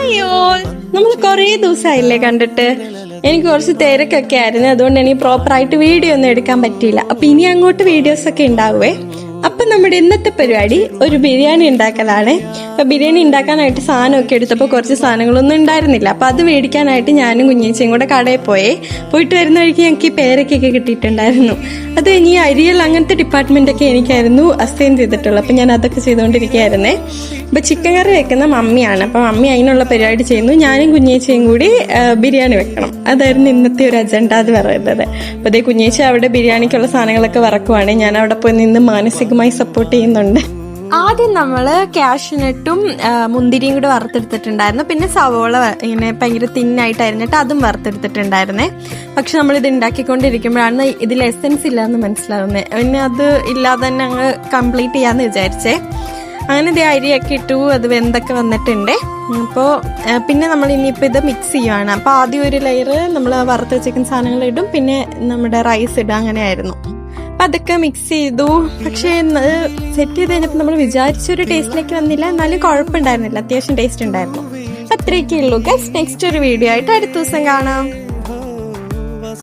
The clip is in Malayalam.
അയ്യോ, നമ്മൾ കുറേ ദിവസമായില്ലേ കണ്ടിട്ട്. എനിക്ക് കുറച്ച് തിരക്കൊക്കെ ആയിരുന്നു, അതുകൊണ്ട് എനിക്ക് പ്രോപ്പറായിട്ട് വീഡിയോ ഒന്നും എടുക്കാൻ പറ്റിയില്ല. അപ്പം ഇനി അങ്ങോട്ട് വീഡിയോസൊക്കെ ഉണ്ടാവുമേ. അപ്പം നമ്മുടെ ഇന്നത്തെ പരിപാടി ഒരു ബിരിയാണി ഉണ്ടാക്കലാണ്. അപ്പം ബിരിയാണി ഉണ്ടാക്കാനായിട്ട് സാധനമൊക്കെ എടുത്തപ്പോൾ കുറച്ച് സാധനങ്ങളൊന്നും ഉണ്ടായിരുന്നില്ല. അപ്പം അത് മേടിക്കാനായിട്ട് ഞാനും കുഞ്ഞേച്ചിയും കൂടെ കടയിൽ പോയിട്ട് വരുന്ന വഴിക്ക് ഞങ്ങൾക്ക് ഈ പേരക്കൊക്കെ കിട്ടിയിട്ടുണ്ടായിരുന്നു. അത് ഇനി അരിയൽ അങ്ങനത്തെ ഡിപ്പാർട്ട്മെൻറ്റൊക്കെ എനിക്കായിരുന്നു അസൈൻ ചെയ്തിട്ടുള്ളത്. അപ്പം ഞാൻ അതൊക്കെ ചെയ്തുകൊണ്ടിരിക്കുകയായിരുന്നേ. അപ്പം ചിക്കൻ കറി വെക്കുന്ന മമ്മിയാണ്. അപ്പം മമ്മി അതിനുള്ള പരിപാടി ചെയ്യുന്നു. ഞാനും കുഞ്ഞേച്ചിയും കൂടി ബിരിയാണി വെക്കണം. അതായിരുന്നു ഇന്നത്തെ ഒരു അജണ്ട എന്ന് പറയുന്നത്. അപ്പോൾ അതേ കുഞ്ഞേച്ചി അവിടെ ബിരിയാണിക്കുള്ള സാധനങ്ങളൊക്കെ വറക്കുവാണ്. ഞാൻ അവിടെ പോയി നിന്ന് മാനസികമായി സപ്പോർട്ട് ചെയ്യുന്നുണ്ട്. ആദ്യം നമ്മൾ കാഷ്യൂനട്ടും മുന്തിരിയും കൂടെ വറുത്തെടുത്തിട്ടുണ്ടായിരുന്നു. പിന്നെ സവോള ഇങ്ങനെ ഭയങ്കര തിന്നായിട്ട് അരിഞ്ഞിട്ട് അതും വറുത്തെടുത്തിട്ടുണ്ടായിരുന്നേ. പക്ഷെ നമ്മളിത് ഉണ്ടാക്കിക്കൊണ്ടിരിക്കുമ്പോഴാണ് ഇതിൽ എസൻസ് ഇല്ലാന്ന് മനസ്സിലാവുന്നത്. പിന്നെ അത് ഇല്ലാതെ തന്നെ അങ്ങ് കംപ്ലീറ്റ് ചെയ്യാമെന്ന് വിചാരിച്ചേ. അങ്ങനെ ഇത് അരിയൊക്കെ ഇട്ടു, അത് വെന്തൊക്കെ വന്നിട്ടുണ്ട്. അപ്പോൾ പിന്നെ നമ്മൾ ഇനിയിപ്പോൾ ഇത് മിക്സ് ചെയ്യുവാണ്. അപ്പോൾ ആദ്യം ഒരു ലെയർ നമ്മൾ വറുത്ത് വെച്ചിരിക്കുന്ന സാധനങ്ങൾ ഇടും, പിന്നെ നമ്മുടെ റൈസ് ഇടും. അങ്ങനെയായിരുന്നു. അപ്പം അതൊക്കെ മിക്സ് ചെയ്തു. പക്ഷേ സെറ്റ് ചെയ്ത് കഴിഞ്ഞപ്പോൾ നമ്മൾ വിചാരിച്ചൊരു ടേസ്റ്റിലേക്ക് വന്നില്ല. എന്നാലും കുഴപ്പമുണ്ടായിരുന്നില്ല, അത്യാവശ്യം ടേസ്റ്റ് ഉണ്ടായിരുന്നു. അത്രയൊക്കെ ഉള്ളൂ ഗൈസ്. നെക്സ്റ്റ് ഒരു വീഡിയോ ആയിട്ട് അടുത്ത ദിവസം കാണാം.